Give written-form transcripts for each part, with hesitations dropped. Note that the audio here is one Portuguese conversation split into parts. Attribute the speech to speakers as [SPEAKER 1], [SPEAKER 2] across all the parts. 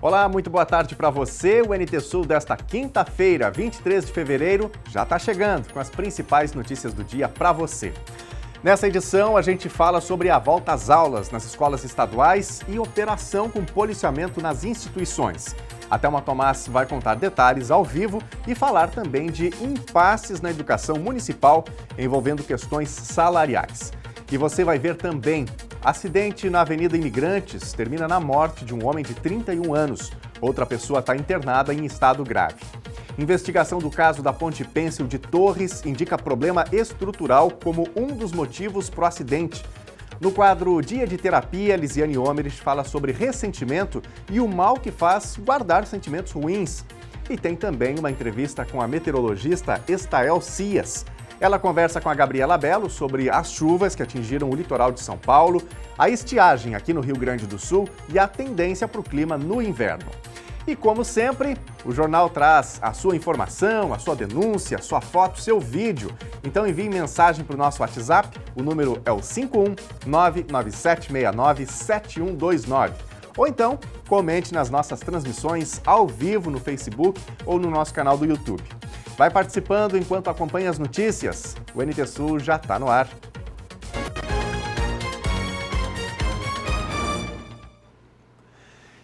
[SPEAKER 1] Olá, muito boa tarde para você. O NT Sul desta quinta-feira, 23 de fevereiro, já está chegando com as principais notícias do dia para você. Nessa edição, a gente fala sobre a volta às aulas nas escolas estaduais e operação com policiamento nas instituições. A Thelma Tomás vai contar detalhes ao vivo e falar também de impasses na educação municipal envolvendo questões salariais. E você vai ver também: acidente na Avenida Imigrantes termina na morte de um homem de 31 anos. Outra pessoa está internada em estado grave. Investigação do caso da Ponte Pêncil de Torres indica problema estrutural como um dos motivos para o acidente. No quadro Dia de Terapia, Lisiane Homerich fala sobre ressentimento e o mal que faz guardar sentimentos ruins. E tem também uma entrevista com a meteorologista Estael Cias. Ela conversa com a Gabriela Belo sobre as chuvas que atingiram o litoral de São Paulo, a estiagem aqui no Rio Grande do Sul e a tendência para o clima no inverno. E como sempre, o jornal traz a sua informação, a sua denúncia, a sua foto, seu vídeo. Então envie mensagem para o nosso WhatsApp, o número é o 51997697129. Ou então, comente nas nossas transmissões ao vivo no Facebook ou no nosso canal do YouTube. Vai participando enquanto acompanha as notícias. O NT Sul já está no ar.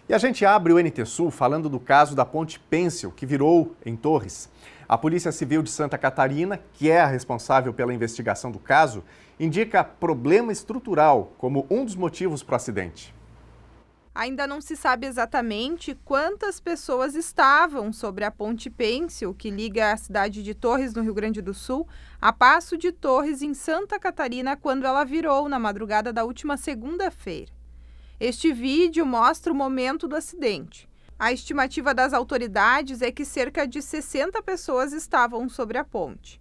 [SPEAKER 1] E a gente abre o NT Sul falando do caso da Ponte Pêncil, que virou em Torres. A Polícia Civil de Santa Catarina, que é a responsável pela investigação do caso, indica problema estrutural como um dos motivos para o acidente.
[SPEAKER 2] Ainda não se sabe exatamente quantas pessoas estavam sobre a Ponte Pêncil, que liga a cidade de Torres, no Rio Grande do Sul, a Passo de Torres, em Santa Catarina, quando ela virou na madrugada da última segunda-feira. Este vídeo mostra o momento do acidente. A estimativa das autoridades é que cerca de 60 pessoas estavam sobre a ponte.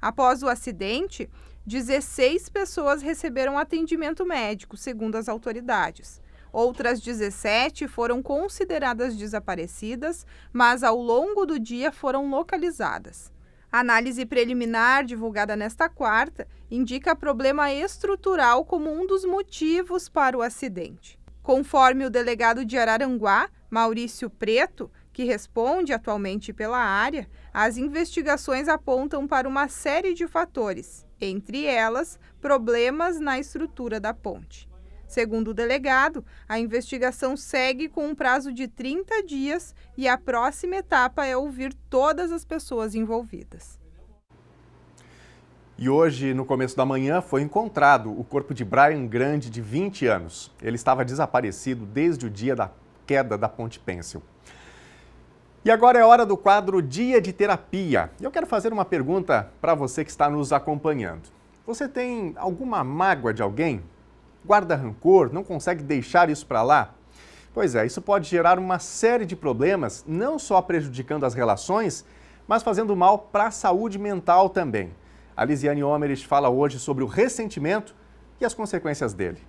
[SPEAKER 2] Após o acidente, 16 pessoas receberam atendimento médico, segundo as autoridades. Outras 17 foram consideradas desaparecidas, mas ao longo do dia foram localizadas. A análise preliminar, divulgada nesta quarta, indica problema estrutural como um dos motivos para o acidente. Conforme o delegado de Araranguá, Maurício Preto, que responde atualmente pela área, as investigações apontam para uma série de fatores, entre elas, problemas na estrutura da ponte. Segundo o delegado, a investigação segue com um prazo de 30 dias e a próxima etapa é ouvir todas as pessoas envolvidas.
[SPEAKER 1] E hoje, no começo da manhã, foi encontrado o corpo de Brian Grande, de 20 anos. Ele estava desaparecido desde o dia da queda da Ponte Pêncil. E agora é hora do quadro Dia de Terapia. E eu quero fazer uma pergunta para você que está nos acompanhando. Você tem alguma mágoa de alguém? Guarda rancor? Não consegue deixar isso para lá? Pois é, isso pode gerar uma série de problemas, não só prejudicando as relações, mas fazendo mal para a saúde mental também. A Lisiane Homerich fala hoje sobre o ressentimento e as consequências dele.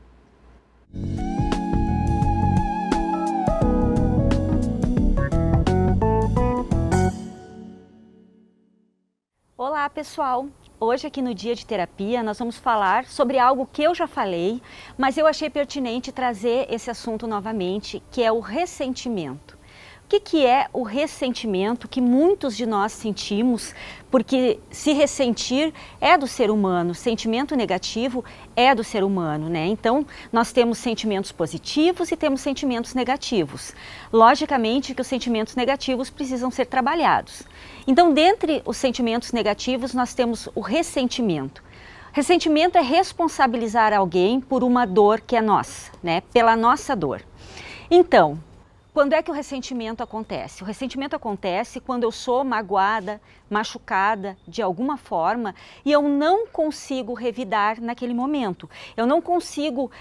[SPEAKER 3] Olá, pessoal! Hoje aqui no Dia de Terapia nós vamos falar sobre algo que eu já falei, mas eu achei pertinente trazer esse assunto novamente, que é o ressentimento. O que é o ressentimento que muitos de nós sentimos? Porque se ressentir é do ser humano, sentimento negativo é do ser humano, né? Então, nós temos sentimentos positivos e temos sentimentos negativos. Logicamente que os sentimentos negativos precisam ser trabalhados. Então, dentre os sentimentos negativos, nós temos o ressentimento. Ressentimento é responsabilizar alguém por uma dor que é nossa, né? Pela nossa dor. Então, quando é que o ressentimento acontece? O ressentimento acontece quando eu sou magoada, machucada de alguma forma e eu não consigo revidar naquele momento. Eu não consigo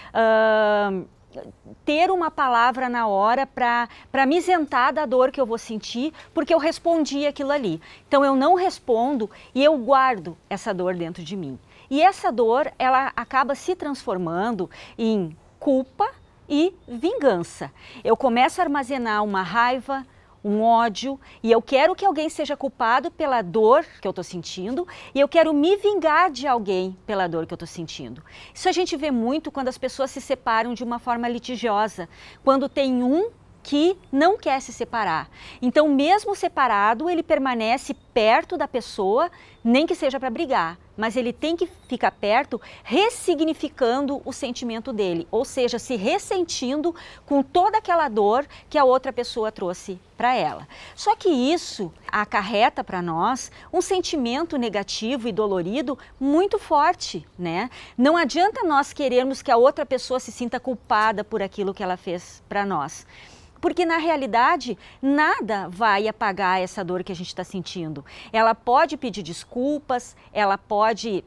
[SPEAKER 3] ter uma palavra na hora para me isentar da dor que eu vou sentir, porque eu respondi aquilo ali. Então eu não respondo e eu guardo essa dor dentro de mim. E essa dor, ela acaba se transformando em culpa e vingança. Eu começo a armazenar uma raiva, um ódio, e eu quero que alguém seja culpado pela dor que eu estou sentindo, e eu quero me vingar de alguém pela dor que eu estou sentindo. Isso a gente vê muito quando as pessoas se separam de uma forma litigiosa, quando tem um que não quer se separar. Então, mesmo separado, ele permanece perto da pessoa, nem que seja para brigar, mas ele tem que ficar perto, ressignificando o sentimento dele, ou seja, se ressentindo com toda aquela dor que a outra pessoa trouxe para ela. Só que isso acarreta para nós um sentimento negativo e dolorido muito forte, né? Não adianta nós querermos que a outra pessoa se sinta culpada por aquilo que ela fez para nós. Porque na realidade nada vai apagar essa dor que a gente está sentindo. Ela pode pedir desculpas, ela pode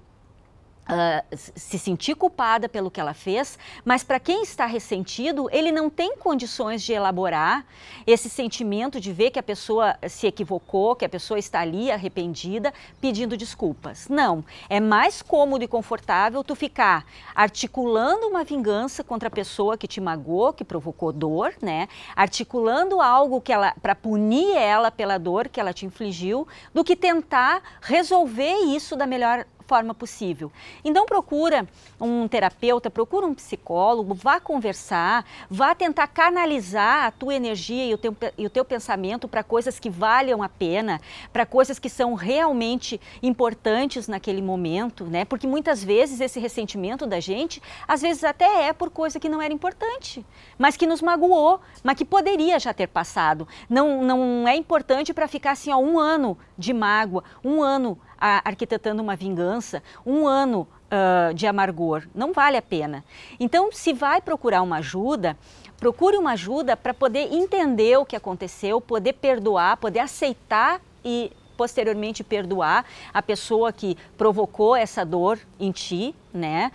[SPEAKER 3] se sentir culpada pelo que ela fez, mas para quem está ressentido, ele não tem condições de elaborar esse sentimento de ver que a pessoa se equivocou, que a pessoa está ali arrependida, pedindo desculpas. Não, é mais cômodo e confortável tu ficar articulando uma vingança contra a pessoa que te magoou, que provocou dor, né? Articulando algo que ela, para punir ela pela dor que ela te infligiu, do que tentar resolver isso da melhor forma possível. Então procura um terapeuta, procura um psicólogo, vá conversar, vá tentar canalizar a tua energia e o teu pensamento para coisas que valham a pena, para coisas que são realmente importantes naquele momento, né? Porque muitas vezes esse ressentimento da gente, às vezes até é por coisa que não era importante, mas que nos magoou, mas que poderia já ter passado. Não é importante para ficar assim, ó, 1 ano de mágoa, 1 ano arquitetando uma vingança, 1 ano de amargor. Não vale a pena. Então, se vai procurar uma ajuda, procure uma ajuda para poder entender o que aconteceu, poder perdoar, poder aceitar e posteriormente perdoar a pessoa que provocou essa dor em ti, né?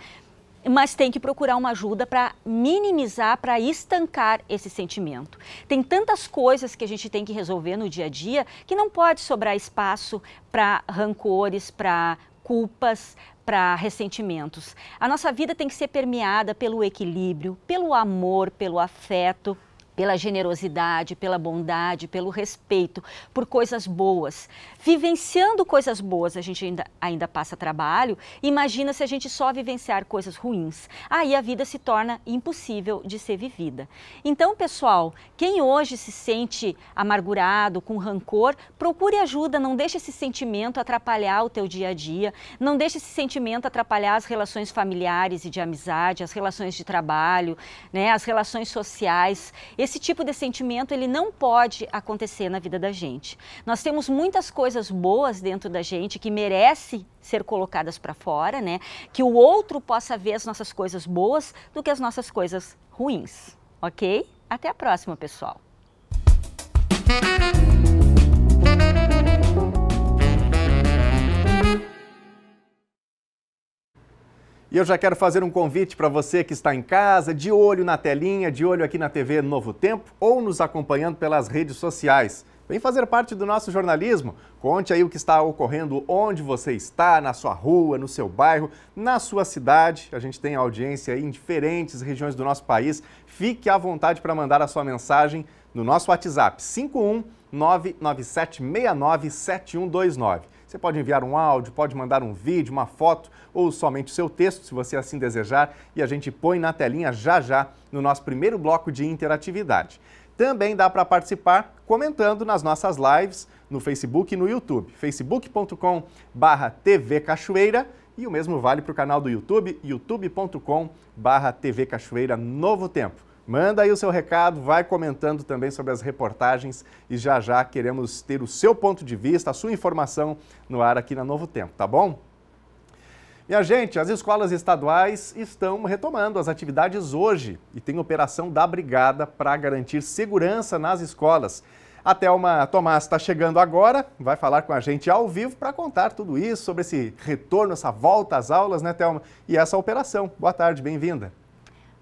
[SPEAKER 3] Mas tem que procurar uma ajuda para minimizar, para estancar esse sentimento. Tem tantas coisas que a gente tem que resolver no dia a dia que não pode sobrar espaço para rancores, para culpas, para ressentimentos. A nossa vida tem que ser permeada pelo equilíbrio, pelo amor, pelo afeto, pela generosidade, pela bondade, pelo respeito, por coisas boas. Vivenciando coisas boas, a gente ainda passa trabalho. Imagina se a gente só vivenciar coisas ruins. Aí a vida se torna impossível de ser vivida. Então, pessoal, quem hoje se sente amargurado, com rancor, procure ajuda, não deixe esse sentimento atrapalhar o teu dia a dia, não deixe esse sentimento atrapalhar as relações familiares e de amizade, as relações de trabalho, né, as relações sociais. Esse tipo de sentimento, ele não pode acontecer na vida da gente. Nós temos muitas coisas boas dentro da gente que merecem ser colocadas para fora, né? Que o outro possa ver as nossas coisas boas do que as nossas coisas ruins, ok? Até a próxima, pessoal!
[SPEAKER 1] E eu já quero fazer um convite para você que está em casa, de olho na telinha, de olho aqui na TV Novo Tempo ou nos acompanhando pelas redes sociais. Vem fazer parte do nosso jornalismo. Conte aí o que está ocorrendo onde você está, na sua rua, no seu bairro, na sua cidade. A gente tem audiência aí em diferentes regiões do nosso país. Fique à vontade para mandar a sua mensagem no nosso WhatsApp 51997697129. Você pode enviar um áudio, pode mandar um vídeo, uma foto ou somente o seu texto, se você assim desejar, e a gente põe na telinha já no nosso primeiro bloco de interatividade. Também dá para participar comentando nas nossas lives no Facebook e no YouTube, facebook.com/TV Cachoeira, e o mesmo vale para o canal do YouTube, youtube.com/TV Cachoeira Novo Tempo. Manda aí o seu recado, vai comentando também sobre as reportagens e já queremos ter o seu ponto de vista, a sua informação no ar aqui na Novo Tempo, tá bom? Minha gente, as escolas estaduais estão retomando as atividades hoje e tem operação da Brigada para garantir segurança nas escolas. A Thelma Tomás está chegando agora, vai falar com a gente ao vivo para contar tudo isso, sobre esse retorno, essa volta às aulas, né, Thelma? E essa operação. Boa tarde, bem-vinda.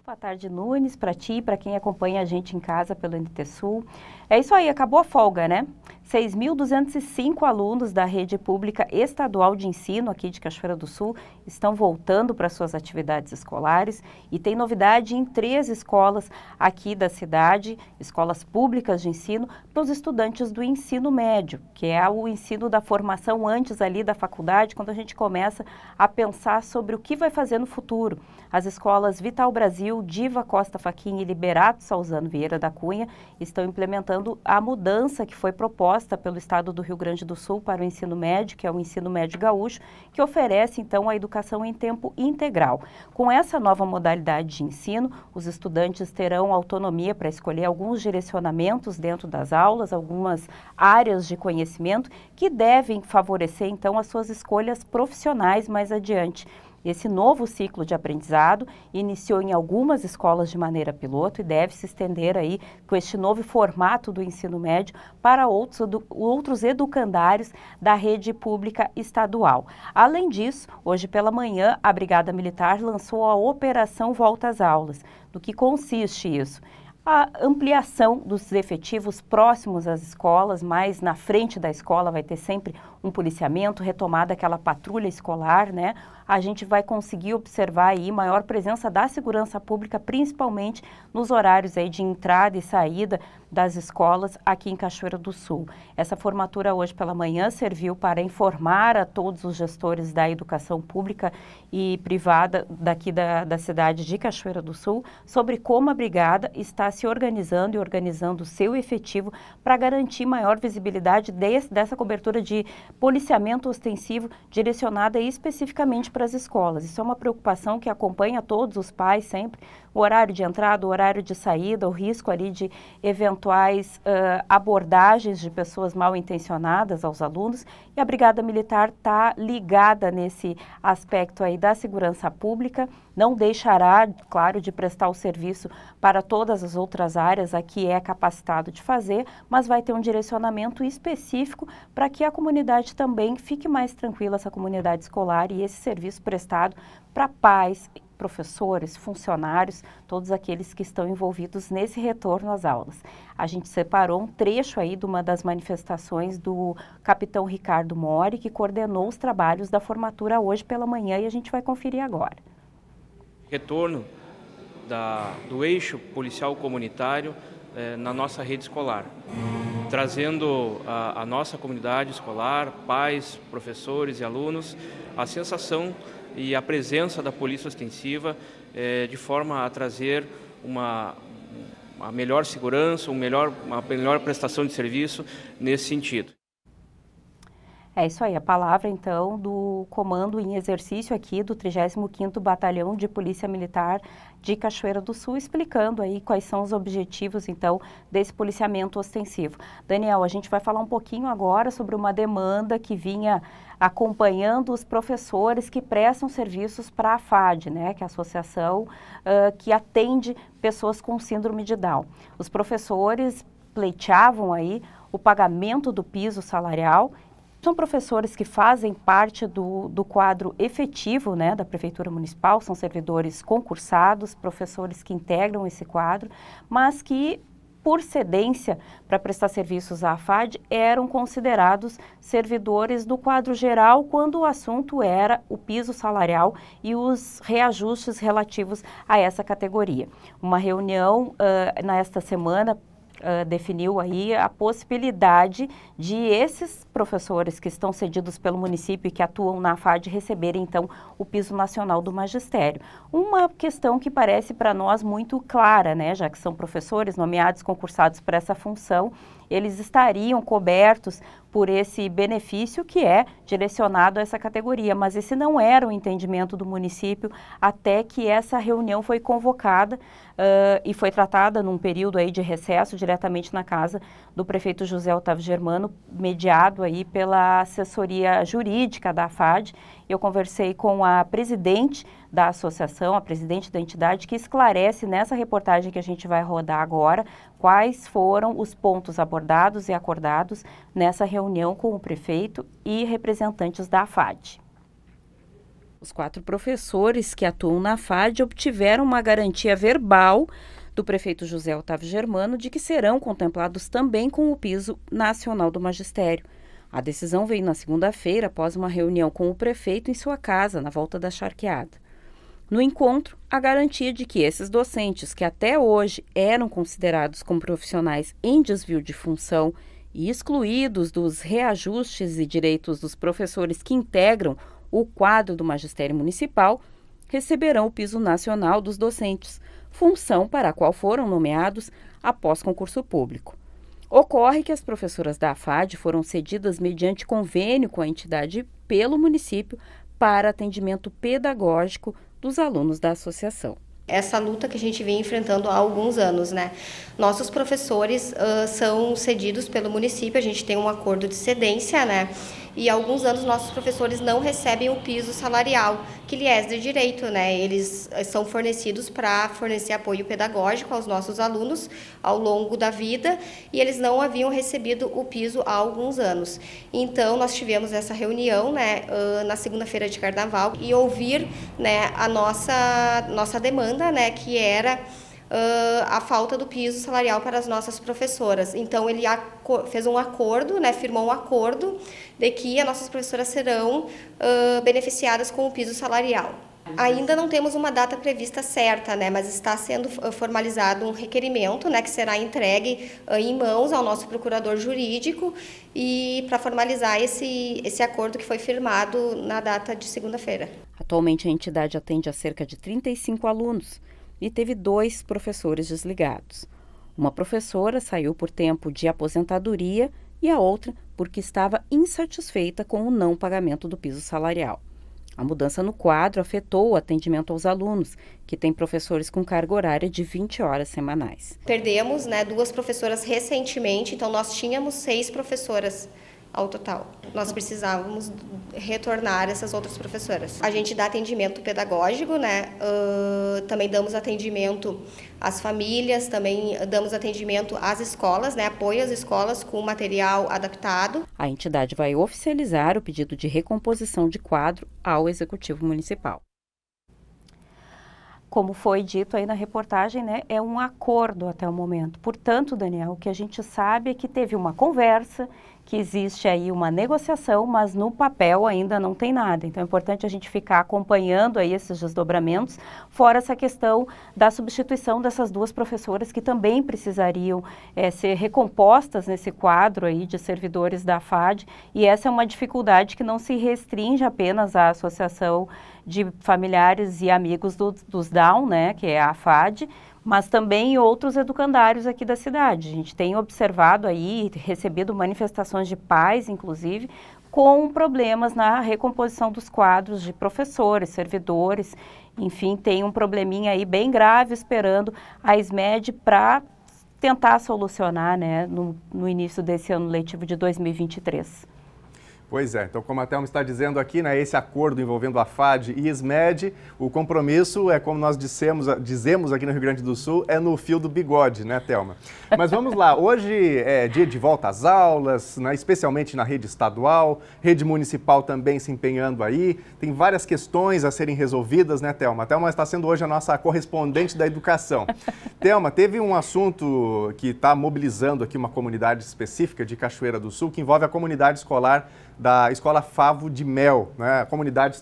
[SPEAKER 4] Boa tarde, Nunes, para ti, para quem acompanha a gente em casa pelo NT Sul. É isso aí, acabou a folga, né? 6.205 alunos da rede pública estadual de ensino aqui de Cachoeira do Sul estão voltando para suas atividades escolares e tem novidade em 3 escolas aqui da cidade, escolas públicas de ensino, para os estudantes do ensino médio, que é o ensino da formação antes ali da faculdade, quando a gente começa a pensar sobre o que vai fazer no futuro. As escolas Vital Brasil, Diva Costa Fachin e Liberato Salzano Vieira da Cunha estão implementando a mudança que foi proposta pelo Estado do Rio Grande do Sul para o ensino médio, que é o ensino médio gaúcho, que oferece então a educação em tempo integral. Com essa nova modalidade de ensino, os estudantes terão autonomia para escolher alguns direcionamentos dentro das aulas, algumas áreas de conhecimento que devem favorecer então as suas escolhas profissionais mais adiante. Esse novo ciclo de aprendizado iniciou em algumas escolas de maneira piloto e deve se estender aí com este novo formato do ensino médio para outros educandários da rede pública estadual. Além disso, hoje pela manhã, a Brigada Militar lançou a Operação Volta às Aulas. Do que consiste isso? A ampliação dos efetivos próximos às escolas, mas na frente da escola vai ter sempre um policiamento, retomada aquela patrulha escolar, né? A gente vai conseguir observar aí maior presença da segurança pública, principalmente nos horários aí de entrada e saída das escolas aqui em Cachoeira do Sul. Essa formatura hoje pela manhã serviu para informar a todos os gestores da educação pública e privada daqui da cidade de Cachoeira do Sul sobre como a brigada está se organizando e organizando o seu efetivo para garantir maior visibilidade dessa cobertura de policiamento ostensivo direcionada especificamente para as escolas. Isso é uma preocupação que acompanha todos os pais sempre, o horário de entrada, o horário de saída, o risco ali de eventuais abordagens de pessoas mal intencionadas aos alunos, e a Brigada Militar está ligada nesse aspecto aí da segurança pública, não deixará, claro, de prestar o serviço para todas as outras áreas a que é capacitado de fazer, mas vai ter um direcionamento específico para que a comunidade também fique mais tranquila, essa comunidade escolar, e esse serviço prestado para pais, professores, funcionários, todos aqueles que estão envolvidos nesse retorno às aulas. A gente separou um trecho aí de uma das manifestações do capitão Ricardo Mori, que coordenou os trabalhos da formatura hoje pela manhã, e a gente vai conferir agora.
[SPEAKER 5] Retorno do eixo policial comunitário na nossa rede escolar, trazendo à nossa comunidade escolar, pais, professores e alunos, a sensação e a presença da polícia ostensiva de forma a trazer uma melhor segurança, uma melhor prestação de serviço nesse sentido.
[SPEAKER 4] É isso aí, a palavra então do comando em exercício aqui do 35º Batalhão de Polícia Militar de Cachoeira do Sul, explicando aí quais são os objetivos então desse policiamento ostensivo. Daniel, a gente vai falar um pouquinho agora sobre uma demanda que vinha acompanhando os professores que prestam serviços para a FAD, né, que é a associação que atende pessoas com síndrome de Down. Os professores pleiteavam aí o pagamento do piso salarial. São professores que fazem parte do quadro efetivo, né, da Prefeitura Municipal, são servidores concursados, professores que integram esse quadro, mas que, por cedência para prestar serviços à FAD, eram considerados servidores do quadro geral quando o assunto era o piso salarial e os reajustes relativos a essa categoria. Uma reunião nesta semana definiu aí a possibilidade de esses professores que estão cedidos pelo município e que atuam na FAD receberem, então, o piso nacional do magistério. Uma questão que parece para nós muito clara, né, já que são professores nomeados, concursados para essa função, eles estariam cobertos por esse benefício que é direcionado a essa categoria, mas esse não era o entendimento do município até que essa reunião foi convocada e foi tratada num período aí de recesso diretamente na casa do prefeito José Otávio Germano, mediado aí pela assessoria jurídica da FAD. Eu conversei com a presidente da associação, a presidente da entidade, que esclarece nessa reportagem que a gente vai rodar agora quais foram os pontos abordados e acordados nessa reunião com o prefeito e representantes da FAD. Os 4 professores que atuam na FAD obtiveram uma garantia verbal do prefeito José Otávio Germano de que serão contemplados também com o piso nacional do magistério. A decisão veio na segunda-feira após uma reunião com o prefeito em sua casa, na Volta da Charqueada. No encontro, a garantia de que esses docentes, que até hoje eram considerados como profissionais em desvio de função e excluídos dos reajustes e direitos dos professores que integram o quadro do magistério municipal, receberão o piso nacional dos docentes, função para a qual foram nomeados após concurso público. Ocorre que as professoras da AFAD foram cedidas mediante convênio com a entidade pelo município para atendimento pedagógico dos alunos da associação.
[SPEAKER 6] Essa luta que a gente vem enfrentando há alguns anos, né? Nossos professores são cedidos pelo município, a gente tem um acordo de cedência, né? E há alguns anos nossos professores não recebem o piso salarial, que lhes é de direito, né? Eles são fornecidos para fornecer apoio pedagógico aos nossos alunos ao longo da vida e eles não haviam recebido o piso há alguns anos. Então, nós tivemos essa reunião, né, na segunda-feira de Carnaval e ouvir, né, a nossa demanda, né, que era a falta do piso salarial para as nossas professoras. Então, ele fez um acordo, né, firmou um acordo de que as nossas professoras serão beneficiadas com o piso salarial. Ainda não temos uma data prevista certa, né, mas está sendo formalizado um requerimento, né, que será entregue em mãos ao nosso procurador jurídico e para formalizar esse acordo que foi firmado na data de segunda-feira.
[SPEAKER 4] Atualmente, a entidade atende a cerca de 35 alunos e teve 2 professores desligados. Uma professora saiu por tempo de aposentadoria e a outra porque estava insatisfeita com o não pagamento do piso salarial. A mudança no quadro afetou o atendimento aos alunos, que têm professores com carga horária de 20 horas semanais.
[SPEAKER 6] Perdemos, né, 2 professoras recentemente, então nós tínhamos 6 professoras ao total. Nós precisávamos retornar essas outras professoras. A gente dá atendimento pedagógico, né? Também damos atendimento às famílias, também damos atendimento às escolas, né? Apoio às escolas com material adaptado.
[SPEAKER 4] A entidade vai oficializar o pedido de recomposição de quadro ao Executivo Municipal. Como foi dito aí na reportagem, né, é um acordo até o momento. Portanto, Daniel, o que a gente sabe é que teve uma conversa, que existe aí uma negociação, mas no papel ainda não tem nada. Então é importante a gente ficar acompanhando aí esses desdobramentos, fora essa questão da substituição dessas 2 professoras que também precisariam ser recompostas nesse quadro aí de servidores da AFAD, e essa é uma dificuldade que não se restringe apenas à Associação de Familiares e Amigos dos Down, né, que é a AFAD, mas também outros educandários aqui da cidade. A gente tem observado aí, recebido manifestações de pais, inclusive, com problemas na recomposição dos quadros de professores, servidores, enfim, tem um probleminha aí bem grave esperando a SMED para tentar solucionar, né, no início desse ano letivo de 2023.
[SPEAKER 1] Pois é, então como a Thelma está dizendo aqui, né, esse acordo envolvendo a AFAD e SMED, o compromisso é como nós dizemos aqui no Rio Grande do Sul, é no fio do bigode, né, Thelma? Mas vamos lá, hoje é dia de volta às aulas, né, especialmente na rede estadual, rede municipal também se empenhando aí, tem várias questões a serem resolvidas, né, Thelma? A Thelma está sendo hoje a nossa correspondente da educação. Thelma, teve um assunto que está mobilizando aqui uma comunidade específica de Cachoeira do Sul, que envolve a comunidade escolar da Escola Favo de Mel, né? A comunidade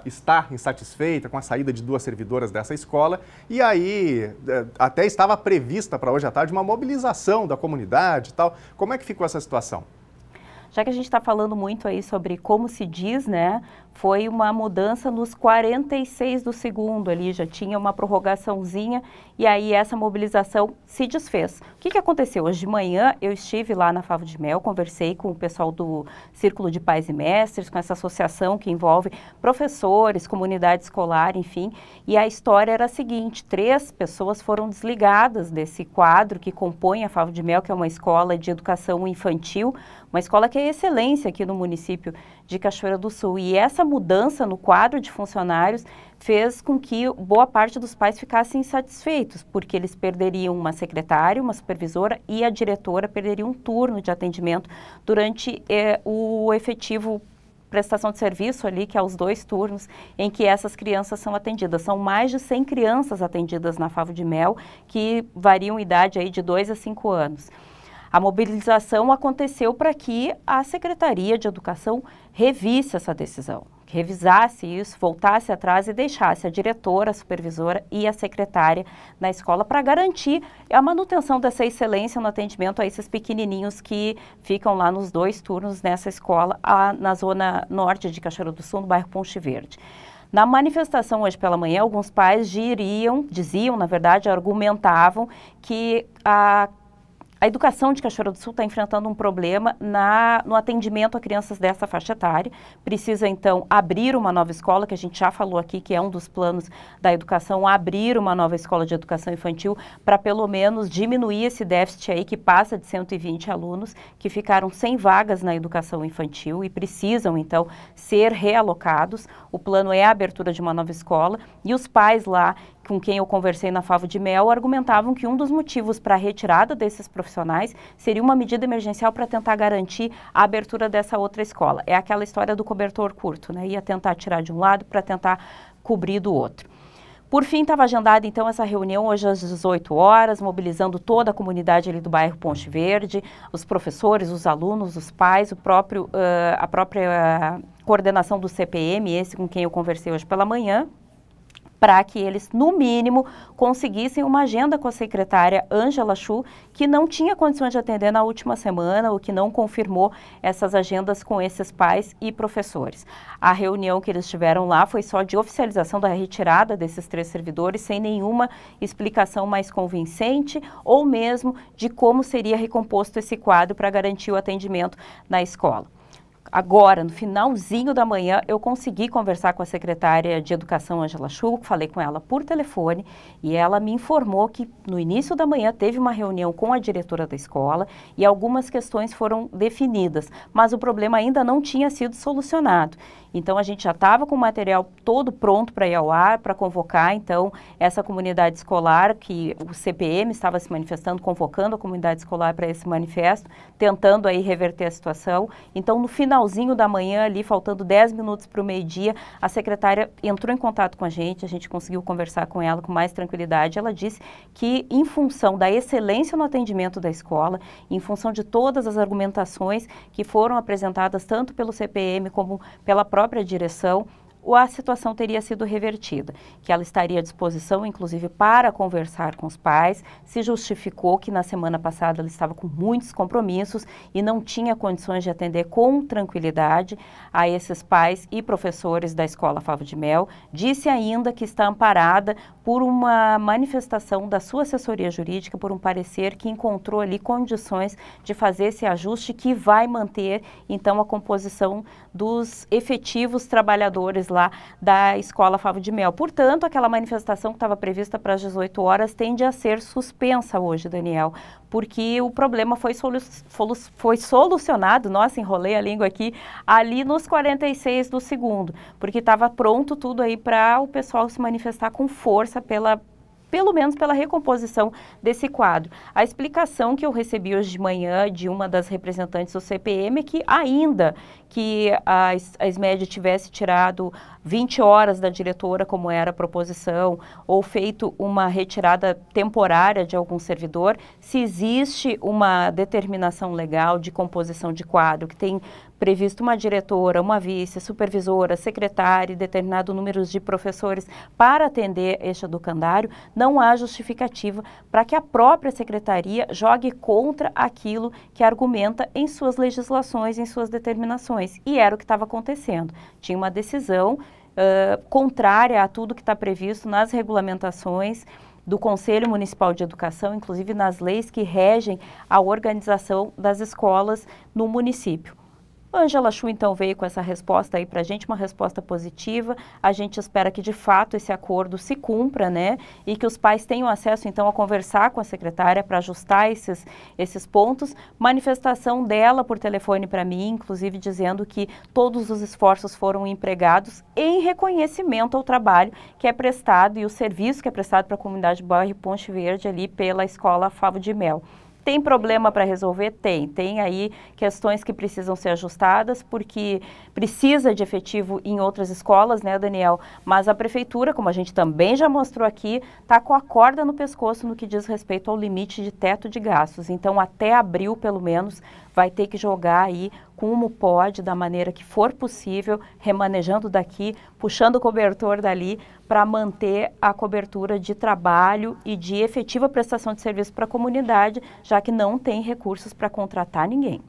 [SPEAKER 1] está insatisfeita com a saída de 2 servidoras dessa escola e aí até estava prevista para hoje à tarde uma mobilização da comunidade e tal. Como é que ficou essa situação?
[SPEAKER 4] Já que a gente está falando muito aí sobre como se diz, né, foi uma mudança nos 46 do segundo ali, já tinha uma prorrogaçãozinha e aí essa mobilização se desfez. O que aconteceu? Hoje de manhã eu estive lá na Favo de Mel, conversei com o pessoal do Círculo de Pais e Mestres, com essa associação que envolve professores, comunidade escolar, enfim, e a história era a seguinte: 3 pessoas foram desligadas desse quadro que compõe a Favo de Mel, que é uma escola de educação infantil, uma escola que é excelência aqui no município de Cachoeira do Sul. E essa mudança no quadro de funcionários fez com que boa parte dos pais ficassem insatisfeitos, porque eles perderiam uma secretária, uma supervisora e a diretora perderiam um turno de atendimento durante o efetivo prestação de serviço ali, que é os 2 turnos, em que essas crianças são atendidas. São mais de 100 crianças atendidas na Favo de Mel, que variam idade aí de 2 a 5 anos. A mobilização aconteceu para que a Secretaria de Educação revisse essa decisão, revisasse isso, voltasse atrás e deixasse a diretora, a supervisora e a secretária na escola para garantir a manutenção dessa excelência no atendimento a esses pequenininhos que ficam lá nos 2 turnos nessa escola, na zona norte de Cachoeira do Sul, no bairro Ponte Verde. Na manifestação hoje pela manhã, alguns pais diziam, na verdade, argumentavam que a educação de Cachoeira do Sul está enfrentando um problema no atendimento a crianças dessa faixa etária. Precisa, então, abrir uma nova escola, que a gente já falou aqui, que é um dos planos da educação, abrir uma nova escola de educação infantil para, pelo menos, diminuir esse déficit aí que passa de 120 alunos que ficaram sem vagas na educação infantil e precisam, então, ser realocados. O plano é a abertura de uma nova escola e os pais lá, com quem eu conversei na Favo de Mel, argumentavam que um dos motivos para a retirada desses profissionais seria uma medida emergencial para tentar garantir a abertura dessa outra escola. É aquela história do cobertor curto, né? Ia tentar tirar de um lado para tentar cobrir do outro. Por fim, estava agendada então essa reunião hoje às 18 horas, mobilizando toda a comunidade ali do bairro Ponte Verde, os professores, os alunos, os pais, a própria coordenação do CPM, esse com quem eu conversei hoje pela manhã, para que eles, no mínimo, conseguissem uma agenda com a secretária Ângela Chu, que não tinha condições de atender na última semana, ou que não confirmou essas agendas com esses pais e professores. A reunião que eles tiveram lá foi só de oficialização da retirada desses 3 servidores, sem nenhuma explicação mais convincente, ou mesmo de como seria recomposto esse quadro para garantir o atendimento na escola. Agora, no finalzinho da manhã, eu consegui conversar com a secretária de Educação, Ângela Chu, falei com ela por telefone e ela me informou que no início da manhã teve uma reunião com a diretora da escola e algumas questões foram definidas, mas o problema ainda não tinha sido solucionado. Então, a gente já estava com o material todo pronto para ir ao ar, para convocar, então, essa comunidade escolar, que o CPM estava se manifestando, convocando a comunidade escolar para esse manifesto, tentando aí reverter a situação. Então, no finalzinho da manhã, ali, faltando 10 minutos para o meio-dia, a secretária entrou em contato com a gente conseguiu conversar com ela com mais tranquilidade. Ela disse que, em função da excelência no atendimento da escola, em função de todas as argumentações que foram apresentadas tanto pelo CPM como pela própria direção, a situação teria sido revertida, que ela estaria à disposição, inclusive, para conversar com os pais. Se justificou que na semana passada ela estava com muitos compromissos e não tinha condições de atender com tranquilidade a esses pais e professores da Escola Favo de Mel. Disse ainda que está amparada por uma manifestação da sua assessoria jurídica, por um parecer que encontrou ali condições de fazer esse ajuste que vai manter, então, a composição dos efetivos trabalhadores lá da Escola Favo de Mel. Portanto, aquela manifestação que estava prevista para as 18 horas tende a ser suspensa hoje, Daniel, porque o problema foi solucionado, nossa, enrolei a língua aqui, ali nos 46 do segundo, porque estava pronto tudo aí para o pessoal se manifestar com força pelo menos pela recomposição desse quadro. A explicação que eu recebi hoje de manhã de uma das representantes do CPM é que ainda que a SMED tivesse tirado 20 horas da diretora, como era a proposição, ou feito uma retirada temporária de algum servidor, se existe uma determinação legal de composição de quadro, que tem previsto uma diretora, uma vice, supervisora, secretária e determinado número de professores para atender este educandário, não há justificativa para que a própria secretaria jogue contra aquilo que argumenta em suas legislações, em suas determinações. E era o que estava acontecendo. Tinha uma decisão contrária a tudo que está previsto nas regulamentações do Conselho Municipal de Educação, inclusive nas leis que regem a organização das escolas no município. A Ângela Chu, então, veio com essa resposta aí para a gente, uma resposta positiva. A gente espera que, de fato, esse acordo se cumpra, né? E que os pais tenham acesso, então, a conversar com a secretária para ajustar esses pontos. Manifestação dela por telefone para mim, inclusive dizendo que todos os esforços foram empregados em reconhecimento ao trabalho que é prestado e o serviço que é prestado para a comunidade do bairro Ponte Verde ali pela Escola Favo de Mel. Tem problema para resolver? Tem aí questões que precisam ser ajustadas, porque precisa de efetivo em outras escolas, né, Daniel? Mas a prefeitura, como a gente também já mostrou aqui, está com a corda no pescoço no que diz respeito ao limite de teto de gastos. Então, até abril, pelo menos, vai ter que jogar aí como pode, da maneira que for possível, remanejando daqui, puxando o cobertor dali, para manter a cobertura de trabalho e de efetiva prestação de serviço para a comunidade, já que não tem recursos para contratar ninguém.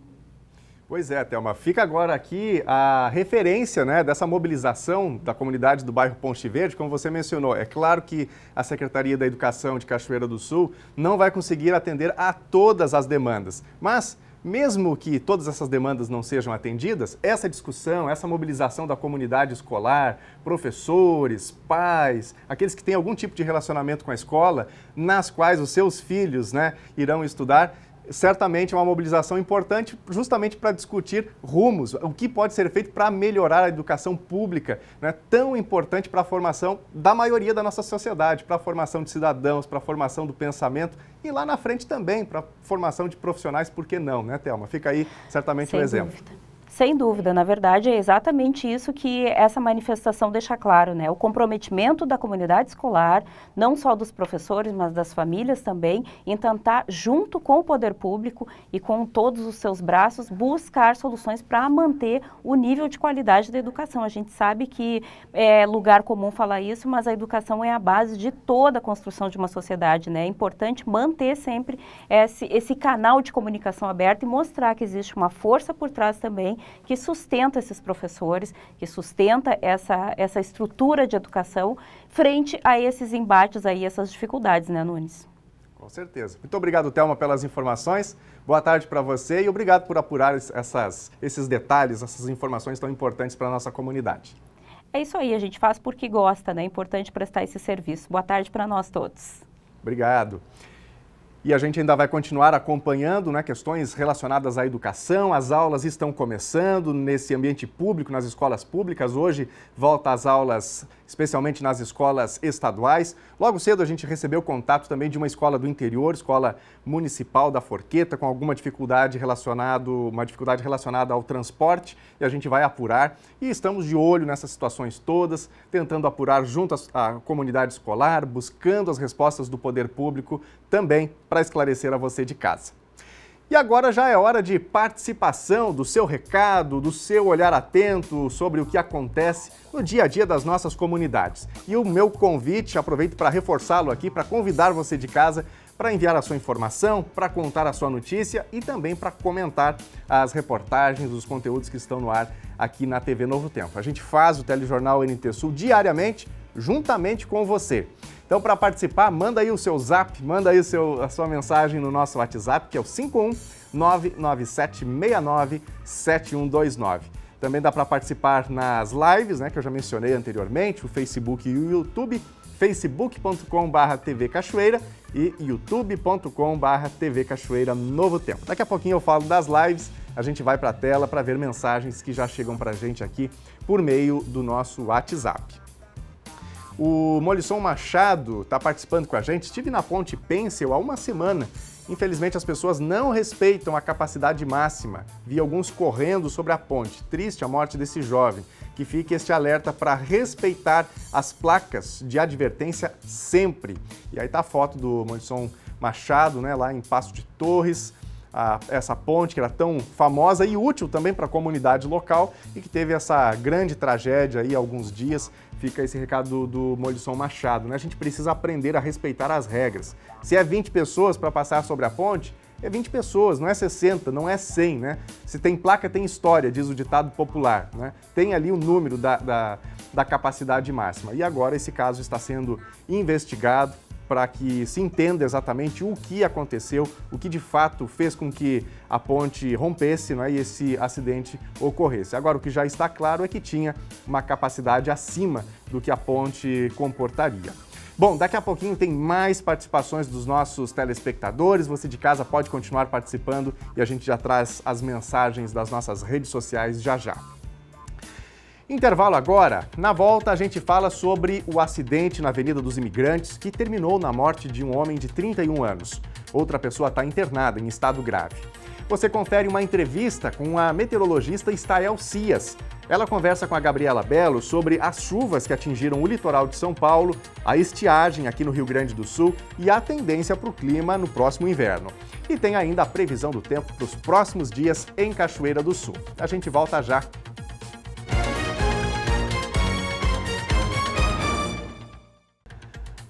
[SPEAKER 1] Pois é, Thelma. Fica agora aqui a referência, né, dessa mobilização da comunidade do bairro Ponte Verde, como você mencionou. É claro que a Secretaria da Educação de Cachoeira do Sul não vai conseguir atender a todas as demandas, mas mesmo que todas essas demandas não sejam atendidas, essa discussão, essa mobilização da comunidade escolar, professores, pais, aqueles que têm algum tipo de relacionamento com a escola, nas quais os seus filhos, né, irão estudar, certamente é uma mobilização importante justamente para discutir rumos, o que pode ser feito para melhorar a educação pública, né, tão importante para a formação da maioria da nossa sociedade, para a formação de cidadãos, para a formação do pensamento e lá na frente também para a formação de profissionais, por que não, né, Thelma? Fica aí certamente um exemplo.
[SPEAKER 4] Sem dúvida, na verdade é exatamente isso que essa manifestação deixa claro, né? O comprometimento da comunidade escolar, não só dos professores, mas das famílias também, em tentar, junto com o poder público e com todos os seus braços, buscar soluções para manter o nível de qualidade da educação. A gente sabe que é lugar comum falar isso, mas a educação é a base de toda a construção de uma sociedade, né? É importante manter sempre esse canal de comunicação aberto e mostrar que existe uma força por trás também que sustenta esses professores, que sustenta essa estrutura de educação frente a esses embates aí, essas dificuldades, né, Nunes?
[SPEAKER 1] Com certeza. Muito obrigado, Thelma, pelas informações. Boa tarde para você e obrigado por apurar esses detalhes, essas informações tão importantes para a nossa comunidade.
[SPEAKER 4] É isso aí, a gente faz porque gosta, né? É importante prestar esse serviço. Boa tarde para nós todos.
[SPEAKER 1] Obrigado. E a gente ainda vai continuar acompanhando, né, questões relacionadas à educação. As aulas estão começando nesse ambiente público, nas escolas públicas. Hoje volta às aulas, especialmente nas escolas estaduais. Logo cedo a gente recebeu contato também de uma escola do interior, escola municipal da Forqueta, com alguma dificuldade relacionada ao transporte, e a gente vai apurar. E estamos de olho nessas situações todas, tentando apurar junto à comunidade escolar, buscando as respostas do poder público também para esclarecer a você de casa. E agora já é hora de participação, do seu recado, do seu olhar atento sobre o que acontece no dia a dia das nossas comunidades. E o meu convite, aproveito para reforçá-lo aqui, para convidar você de casa para enviar a sua informação, para contar a sua notícia e também para comentar as reportagens, os conteúdos que estão no ar aqui na TV Novo Tempo. A gente faz o telejornal NT Sul diariamente, juntamente com você. Então, para participar, manda aí o seu zap, manda aí a sua mensagem no nosso WhatsApp, que é o 51997697129. Também dá para participar nas lives, né, que eu já mencionei anteriormente, o Facebook e o YouTube, facebook.com/TV Cachoeira e youtube.com/TV Cachoeira Novo Tempo. Daqui a pouquinho eu falo das lives, a gente vai para a tela para ver mensagens que já chegam para a gente aqui por meio do nosso WhatsApp. O Molisson Machado está participando com a gente. Estive na Ponte Pêncil há uma semana. Infelizmente, as pessoas não respeitam a capacidade máxima. Vi alguns correndo sobre a ponte. Triste a morte desse jovem. Que fique este alerta para respeitar as placas de advertência sempre. E aí está a foto do Molisson Machado, né, lá em Passo de Torres. Essa ponte que era tão famosa e útil também para a comunidade local e que teve essa grande tragédia aí há alguns dias. Fica esse recado do Molisson Machado, né? A gente precisa aprender a respeitar as regras. Se é 20 pessoas para passar sobre a ponte, é 20 pessoas, não é 60, não é 100, né? Se tem placa, tem história, diz o ditado popular, né? Tem ali o número da capacidade máxima. E agora esse caso está sendo investigado para que se entenda exatamente o que aconteceu, o que de fato fez com que a ponte rompesse, né, e esse acidente ocorresse. Agora, o que já está claro é que tinha uma capacidade acima do que a ponte comportaria. Bom, daqui a pouquinho tem mais participações dos nossos telespectadores. Você de casa pode continuar participando e a gente já traz as mensagens das nossas redes sociais já já. Intervalo agora. Na volta, a gente fala sobre o acidente na Avenida dos Imigrantes que terminou na morte de um homem de 31 anos. Outra pessoa está internada em estado grave. Você confere uma entrevista com a meteorologista Estael Cias. Ela conversa com a Gabriela Belo sobre as chuvas que atingiram o litoral de São Paulo, a estiagem aqui no Rio Grande do Sul e a tendência para o clima no próximo inverno. E tem ainda a previsão do tempo para os próximos dias em Cachoeira do Sul. A gente volta já.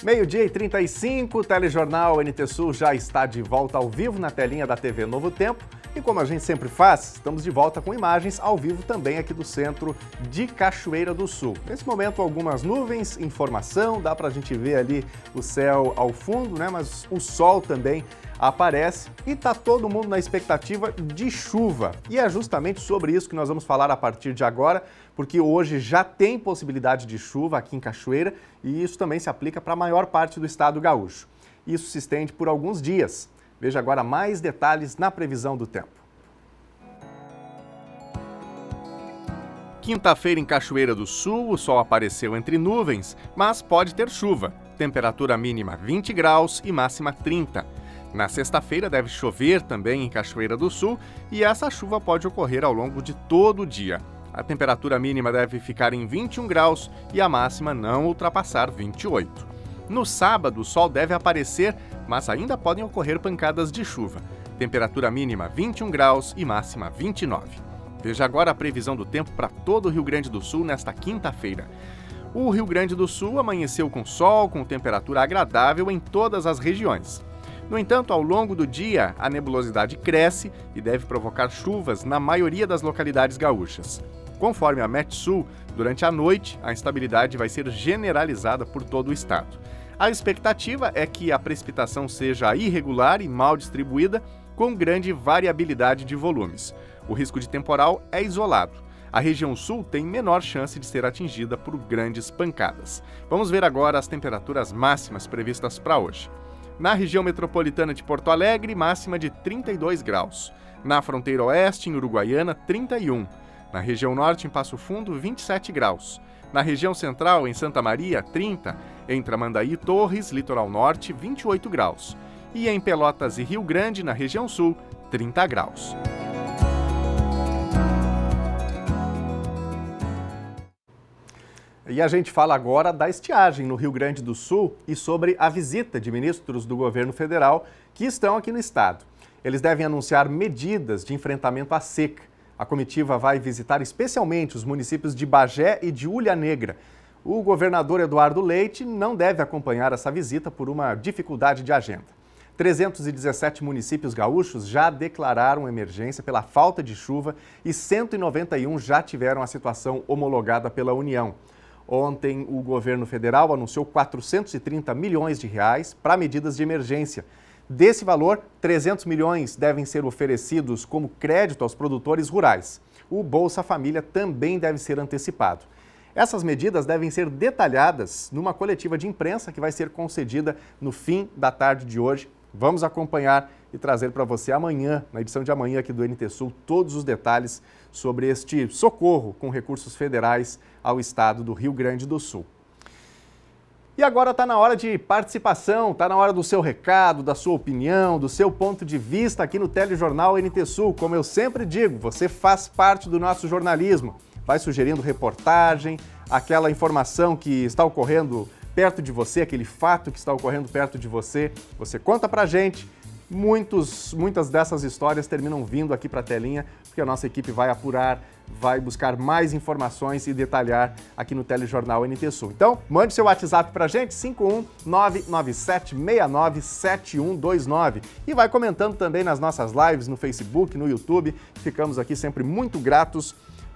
[SPEAKER 1] Meio-dia e 35, o Telejornal NT Sul já está de volta ao vivo na telinha da TV Novo Tempo. E como a gente sempre faz, estamos de volta com imagens ao vivo também aqui do centro de Cachoeira do Sul. Nesse momento, algumas nuvens, informação, dá para a gente ver ali o céu ao fundo, né? Mas o sol também aparece e está todo mundo na expectativa de chuva. E é justamente sobre isso que nós vamos falar a partir de agora, porque hoje já tem possibilidade de chuva aqui em Cachoeira e isso também se aplica para a maior parte do estado gaúcho. Isso se estende por alguns dias. Veja agora mais detalhes na previsão do tempo. Quinta-feira em Cachoeira do Sul, o sol apareceu entre nuvens, mas pode ter chuva. Temperatura mínima 20 graus e máxima 30. Na sexta-feira deve chover também em Cachoeira do Sul e essa chuva pode ocorrer ao longo de todo o dia. A temperatura mínima deve ficar em 21 graus e a máxima não ultrapassar 28. No sábado, o sol deve aparecer, mas ainda podem ocorrer pancadas de chuva. Temperatura mínima 21 graus e máxima 29. Veja agora a previsão do tempo para todo o Rio Grande do Sul nesta quinta-feira. O Rio Grande do Sul amanheceu com sol, com temperatura agradável em todas as regiões. No entanto, ao longo do dia, a nebulosidade cresce e deve provocar chuvas na maioria das localidades gaúchas. Conforme a Metsul, durante a noite, a instabilidade vai ser generalizada por todo o estado. A expectativa é que a precipitação seja irregular e mal distribuída, com grande variabilidade de volumes. O risco de temporal é isolado. A região sul tem menor chance de ser atingida por grandes pancadas. Vamos ver agora as temperaturas máximas previstas para hoje. Na região metropolitana de Porto Alegre, máxima de 32 graus. Na fronteira oeste, em Uruguaiana, 31. Na região norte, em Passo Fundo, 27 graus. Na região central, em Santa Maria, 30. Em Tramandaí e Torres, litoral norte, 28 graus. E em Pelotas e Rio Grande, na região sul, 30 graus. E a gente fala agora da estiagem no Rio Grande do Sul e sobre a visita de ministros do governo federal que estão aqui no estado. Eles devem anunciar medidas de enfrentamento à seca. A comitiva vai visitar especialmente os municípios de Bagé e de Ulha Negra. O governador Eduardo Leite não deve acompanhar essa visita por uma dificuldade de agenda. 317 municípios gaúchos já declararam emergência pela falta de chuva e 191 já tiveram a situação homologada pela União. Ontem, o governo federal anunciou 430 milhões de reais para medidas de emergência. Desse valor, 300 milhões devem ser oferecidos como crédito aos produtores rurais. O Bolsa Família também deve ser antecipado. Essas medidas devem ser detalhadas numa coletiva de imprensa que vai ser concedida no fim da tarde de hoje. Vamos acompanhar e trazer para você amanhã, na edição de amanhã aqui do NT Sul, todos os detalhes sobre este socorro com recursos federais ao estado do Rio Grande do Sul. E agora está na hora de participação, está na hora do seu recado, da sua opinião, do seu ponto de vista aqui no Telejornal NT Sul. Como eu sempre digo, você faz parte do nosso jornalismo. Vai sugerindo reportagem, aquela informação que está ocorrendo perto de você, aquele fato que está ocorrendo perto de você. Você conta pra gente. Muitas dessas histórias terminam vindo aqui para a telinha, porque a nossa equipe vai apurar, vai buscar mais informações e detalhar aqui no Telejornal NT Sul. Então, mande seu WhatsApp para a gente, 51997697129. E vai comentando também nas nossas lives no Facebook, no YouTube. Ficamos aqui sempre muito gratos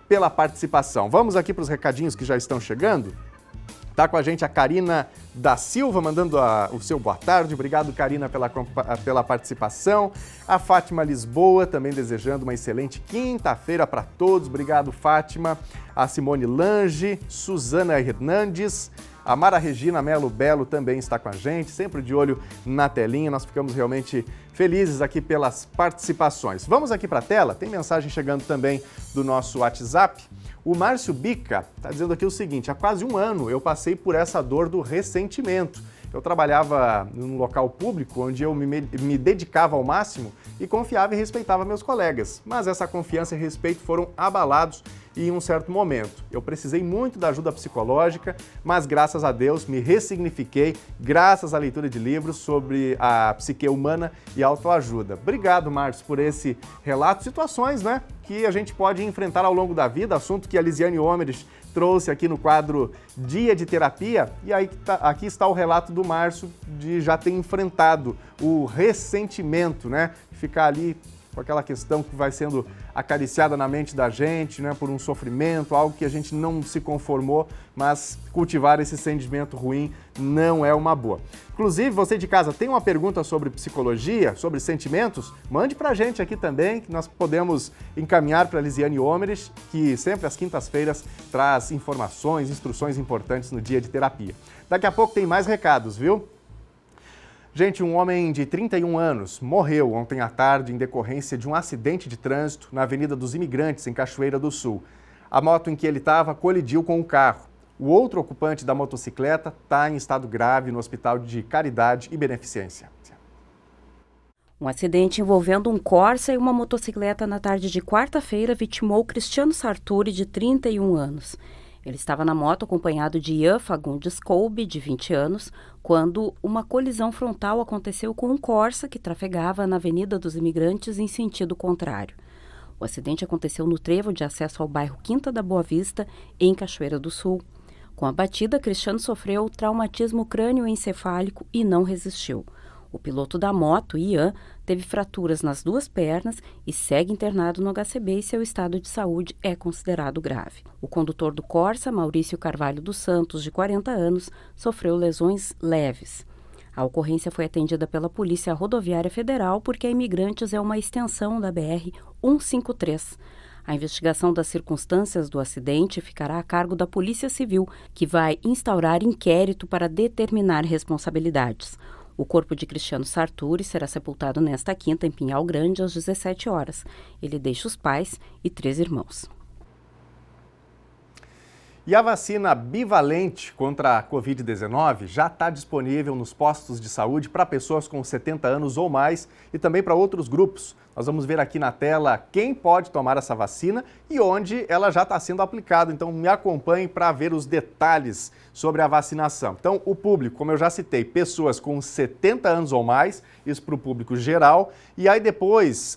[SPEAKER 1] pela participação. Vamos aqui para os recadinhos que já estão chegando. Está com a gente a Karina da Silva, mandando o seu boa tarde. Obrigado, Karina, pela participação. A Fátima Lisboa, também desejando uma excelente quinta-feira para todos. Obrigado, Fátima. A Simone Lange, Suzana Hernandes, a Mara Regina Melo Belo também está com a gente, sempre de olho na telinha. Nós ficamos realmente felizes aqui pelas participações. Vamos aqui para a tela, tem mensagem chegando também do nosso WhatsApp. O Márcio Bica está dizendo aqui o seguinte: há quase um ano eu passei por essa dor do ressentimento. Eu trabalhava num local público onde eu me dedicava ao máximo e confiava e respeitava meus colegas, mas essa confiança e respeito foram abalados em um certo momento. Eu precisei muito da ajuda psicológica, mas graças a Deus me ressignifiquei graças à leitura de livros sobre a psique humana e autoajuda. Obrigado, Márcio, por esse relato. Situações, né, que a gente pode enfrentar ao longo da vida, assunto que a Lisiane Homeres trouxe aqui no quadro Dia de Terapia. E aí aqui está o relato do Márcio de já ter enfrentado o ressentimento, né, ficar ali com aquela questão que vai sendo acariciada na mente da gente, né, por um sofrimento, algo que a gente não se conformou, mas cultivar esse sentimento ruim não é uma boa. Inclusive, você de casa tem uma pergunta sobre psicologia, sobre sentimentos? Mande pra gente aqui também, que nós podemos encaminhar para a Lisiane Homeres, que sempre às quintas-feiras traz informações, instruções importantes no Dia de Terapia. Daqui a pouco tem mais recados, viu? Gente, um homem de 31 anos morreu ontem à tarde em decorrência de um acidente de trânsito na Avenida dos Imigrantes, em Cachoeira do Sul. A moto em que ele estava colidiu com um carro. O outro ocupante da motocicleta está em estado grave no Hospital de Caridade e Beneficência.
[SPEAKER 4] Um acidente envolvendo um Corsa e uma motocicleta na tarde de quarta-feira vitimou Cristiano Sarturi, de 31 anos. Ele estava na moto acompanhado de Ian Fagundes Kolbe, de 20 anos, quando uma colisão frontal aconteceu com um Corsa que trafegava na Avenida dos Imigrantes em sentido contrário. O acidente aconteceu no trevo de acesso ao bairro Quinta da Boa Vista, em Cachoeira do Sul. Com a batida, Cristiano sofreu traumatismo crânioencefálico e não resistiu. O piloto da moto, Ian, teve fraturas nas duas pernas e segue internado no HCB e seu estado de saúde é considerado grave. O condutor do Corsa, Maurício Carvalho dos Santos, de 40 anos, sofreu lesões leves. A ocorrência foi atendida pela Polícia Rodoviária Federal porque a Imigrantes é uma extensão da BR-153. A investigação das circunstâncias do acidente ficará a cargo da Polícia Civil, que vai instaurar inquérito para determinar responsabilidades. O corpo de Cristiano Sarturi será sepultado nesta quinta em Pinhal Grande às 17 horas. Ele deixa os pais e 3 irmãos.
[SPEAKER 1] E a vacina bivalente contra a Covid-19 já está disponível nos postos de saúde para pessoas com 70 anos ou mais e também para outros grupos. Nós vamos ver aqui na tela quem pode tomar essa vacina e onde ela já está sendo aplicada. Então me acompanhe para ver os detalhes sobre a vacinação. Então o público, como eu já citei, pessoas com 70 anos ou mais, isso para o público geral. E aí depois,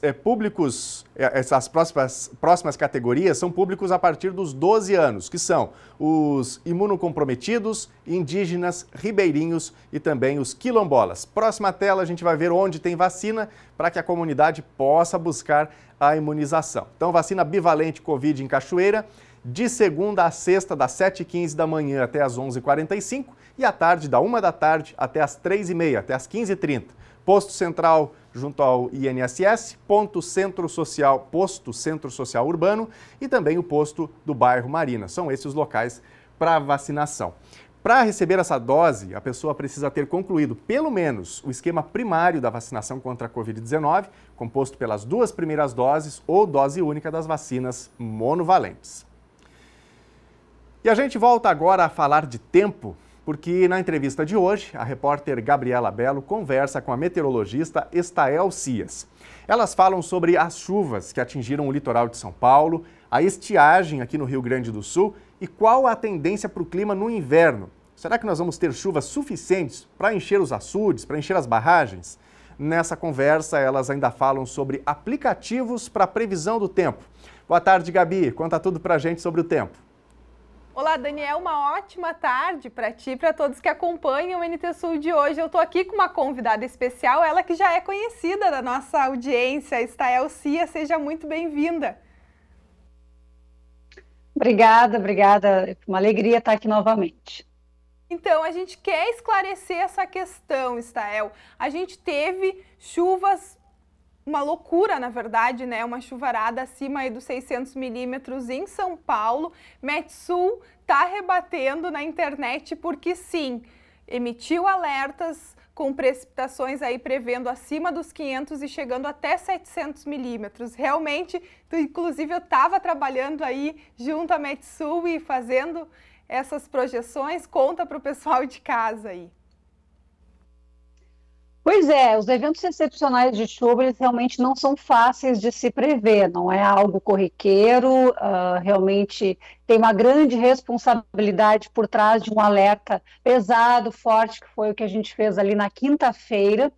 [SPEAKER 1] essas próximas categorias são públicos a partir dos 12 anos, que são os imunocomprometidos, indígenas, ribeirinhos e também os quilombolas. Próxima tela a gente vai ver onde tem vacina para que a comunidade possa buscar a imunização. Então, vacina bivalente Covid em Cachoeira, de segunda a sexta, das 7h15 da manhã até as 11h45 e à tarde, da 1 da tarde até as 3h30, até as 15h30. Posto Central junto ao INSS, posto Centro Social Urbano e também o posto do bairro Marina. São esses os locais para vacinação. Para receber essa dose, a pessoa precisa ter concluído pelo menos o esquema primário da vacinação contra a Covid-19, composto pelas 2 primeiras doses ou dose única das vacinas monovalentes. E a gente volta agora a falar de tempo, porque na entrevista de hoje, a repórter Gabriela Belo conversa com a meteorologista Estael Cias. Elas falam sobre as chuvas que atingiram o litoral de São Paulo, a estiagem aqui no Rio Grande do Sul e qual a tendência para o clima no inverno. Será que nós vamos ter chuvas suficientes para encher os açudes, para encher as barragens? Nessa conversa, elas ainda falam sobre aplicativos para previsão do tempo. Boa tarde, Gabi. Conta tudo para a gente sobre o tempo.
[SPEAKER 2] Olá, Daniel. Uma ótima tarde para ti e para todos que acompanham o NT Sul de hoje. Eu estou aqui com uma convidada especial, ela que já é conhecida da nossa audiência, Estael Cias. Seja muito bem-vinda.
[SPEAKER 7] Obrigada. Uma alegria estar aqui novamente.
[SPEAKER 2] Então, a gente quer esclarecer essa questão, Estael. A gente teve chuvas, uma loucura, na verdade, né? Uma chuvarada acima aí dos 600 milímetros em São Paulo. Metsul está rebatendo na internet porque, sim, emitiu alertas com precipitações aí prevendo acima dos 500 e chegando até 700 milímetros. Realmente, inclusive eu estava trabalhando aí junto à Metsul e fazendo essas projeções. Conta para o pessoal de casa aí.
[SPEAKER 7] Pois é, os eventos excepcionais de chuva, eles realmente não são fáceis de se prever, não é algo corriqueiro, realmente tem uma grande responsabilidade por trás de um alerta pesado, forte, que foi o que a gente fez ali na quinta-feira,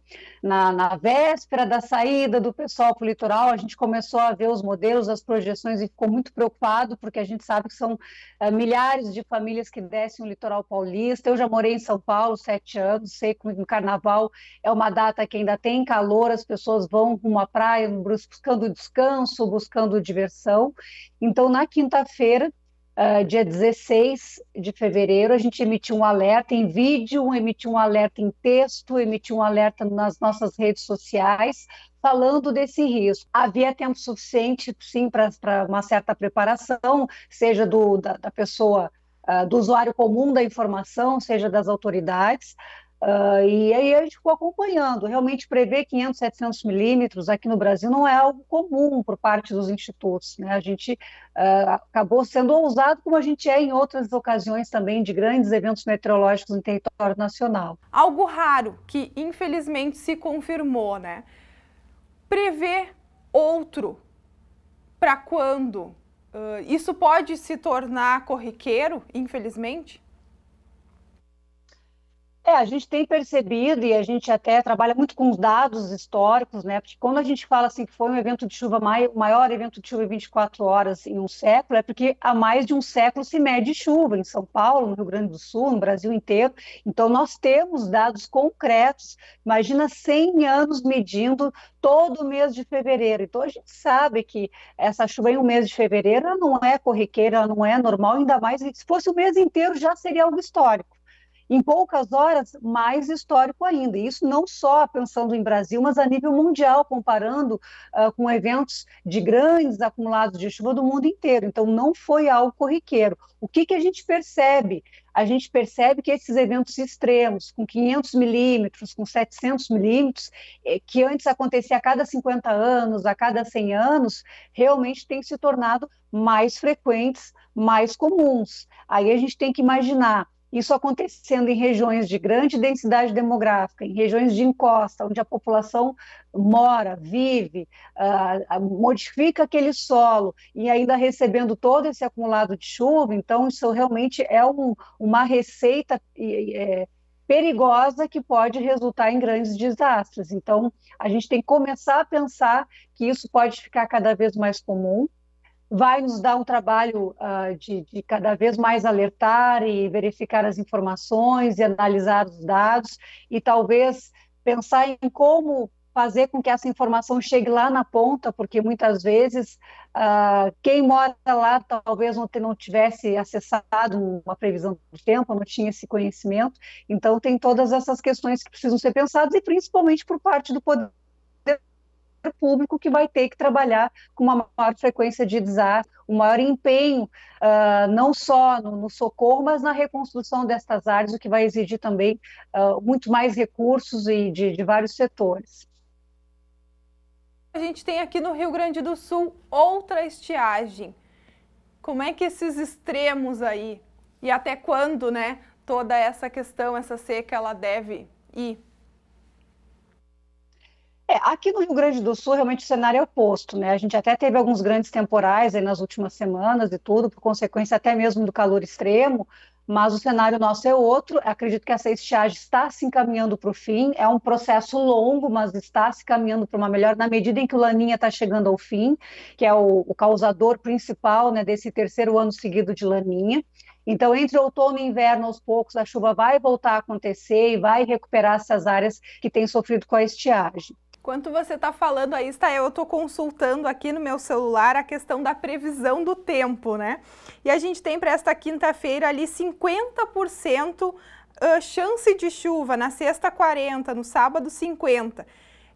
[SPEAKER 7] na véspera da saída do pessoal para o litoral. A gente começou a ver os modelos, as projeções e ficou muito preocupado, porque a gente sabe que são milhares de famílias que descem o litoral paulista. Eu já morei em São Paulo 7 anos, sei que no carnaval é uma data que ainda tem calor, as pessoas vão rumo à praia buscando descanso, buscando diversão. Então, na quinta-feira, dia 16 de fevereiro, a gente emitiu um alerta em vídeo, emitiu um alerta em texto, emitiu um alerta nas nossas redes sociais, falando desse risco. Havia tempo suficiente, sim, para uma certa preparação, seja da pessoa, do usuário comum da informação, seja das autoridades. E aí a gente ficou acompanhando. Realmente prever 500, 700 milímetros aqui no Brasil não é algo comum por parte dos institutos, né? A gente acabou sendo ousado, como a gente é em outras ocasiões também, de grandes eventos meteorológicos em território nacional.
[SPEAKER 2] Algo raro que infelizmente se confirmou, né? Prever outro para quando? Isso pode se tornar corriqueiro, infelizmente?
[SPEAKER 7] A gente tem percebido, e a gente até trabalha muito com os dados históricos, né? Porque quando a gente fala assim que foi um evento de chuva, o maior evento de chuva em 24 horas em um século, é porque há mais de um século se mede chuva em São Paulo, no Rio Grande do Sul, no Brasil inteiro. Então nós temos dados concretos. Imagina 100 anos medindo todo o mês de fevereiro. Então a gente sabe que essa chuva em um mês de fevereiro ela não é corriqueira, ela não é normal, ainda mais se fosse o mês inteiro já seria algo histórico. Em poucas horas, mais histórico ainda. E isso não só pensando em Brasil, mas a nível mundial, comparando com eventos de grandes acumulados de chuva do mundo inteiro. Então, não foi algo corriqueiro. O que a gente percebe? A gente percebe que esses eventos extremos, com 500 milímetros, com 700 milímetros, que antes acontecia a cada 50 anos, a cada 100 anos, realmente têm se tornado mais frequentes, mais comuns. Aí a gente tem que imaginar isso acontecendo em regiões de grande densidade demográfica, em regiões de encosta, onde a população mora, vive, modifica aquele solo e ainda recebendo todo esse acumulado de chuva. Então, isso realmente é uma receita perigosa que pode resultar em grandes desastres. Então, a gente tem que começar a pensar que isso pode ficar cada vez mais comum. Vai nos dar um trabalho de cada vez mais alertar e verificar as informações e analisar os dados e talvez pensar em como fazer com que essa informação chegue lá na ponta, porque muitas vezes quem mora lá talvez não tivesse acessado uma previsão do tempo, não tinha esse conhecimento. Então tem todas essas questões que precisam ser pensadas e principalmente por parte do poder público, que vai ter que trabalhar com uma maior frequência de desastre, um maior empenho, não só no socorro, mas na reconstrução destas áreas, o que vai exigir também muito mais recursos e de vários setores.
[SPEAKER 2] A gente tem aqui no Rio Grande do Sul outra estiagem. Como é que esses extremos aí, e até quando, né, toda essa questão, essa seca, ela deve ir?
[SPEAKER 7] Aqui no Rio Grande do Sul, realmente o cenário é oposto, né? A gente até teve alguns grandes temporais aí nas últimas semanas e tudo, por consequência até mesmo do calor extremo, mas o cenário nosso é outro. Acredito que essa estiagem está se encaminhando para o fim, é um processo longo, mas está se caminhando para uma melhora na medida em que o Laninha está chegando ao fim, que é o causador principal, né, desse terceiro ano seguido de Laninha. Então, entre outono e inverno, aos poucos, a chuva vai voltar a acontecer e vai recuperar essas áreas que têm sofrido com a estiagem.
[SPEAKER 2] Enquanto você está falando aí, eu estou consultando aqui no meu celular a questão da previsão do tempo, né? E a gente tem para esta quinta-feira ali 50% chance de chuva, na sexta 40%, no sábado 50%.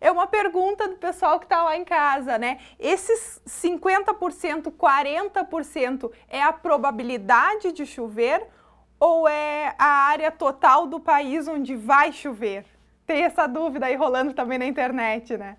[SPEAKER 2] É uma pergunta do pessoal que está lá em casa, né? Esses 50%, 40% é a probabilidade de chover ou é a área total do país onde vai chover? Tem essa dúvida aí rolando também na internet, né?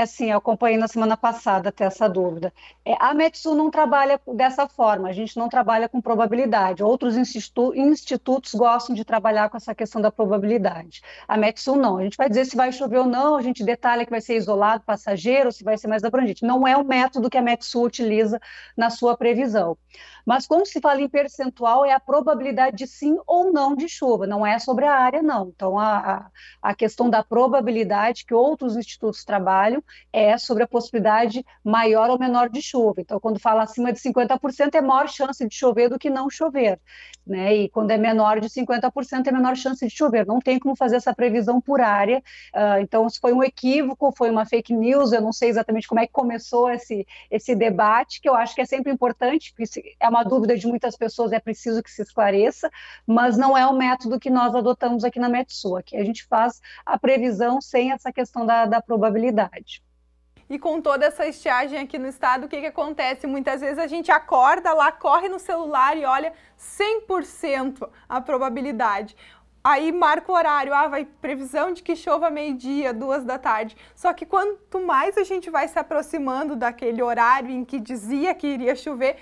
[SPEAKER 7] Assim, eu acompanhei na semana passada até essa dúvida. A Metsul não trabalha dessa forma, a gente não trabalha com probabilidade. Outros institutos gostam de trabalhar com essa questão da probabilidade. A Metsul não. A gente vai dizer se vai chover ou não, a gente detalha que vai ser isolado, passageiro, ou se vai ser mais abrangente. Não é o método que a Metsul utiliza na sua previsão. Mas quando se fala em percentual, é a probabilidade de sim ou não de chuva, não é sobre a área, não. Então, a questão da probabilidade que outros institutos trabalham é sobre a possibilidade maior ou menor de chuva. Então, quando fala acima de 50%, é maior chance de chover do que não chover, né? E quando é menor de 50%, é menor chance de chover. Não tem como fazer essa previsão por área. Então, se foi um equívoco, foi uma fake news, eu não sei exatamente como é que começou esse debate, que eu acho que é sempre importante, porque é uma dúvida de muitas pessoas, é preciso que se esclareça, mas não é o método que nós adotamos aqui na Metsul. Aqui a gente faz a previsão sem essa questão da probabilidade.
[SPEAKER 2] E com toda essa estiagem aqui no estado, o que acontece? Muitas vezes a gente acorda lá, corre no celular e olha 100% a probabilidade. Aí marca o horário, vai previsão de que chova meio-dia, 2 da tarde. Só que quanto mais a gente vai se aproximando daquele horário em que dizia que iria chover,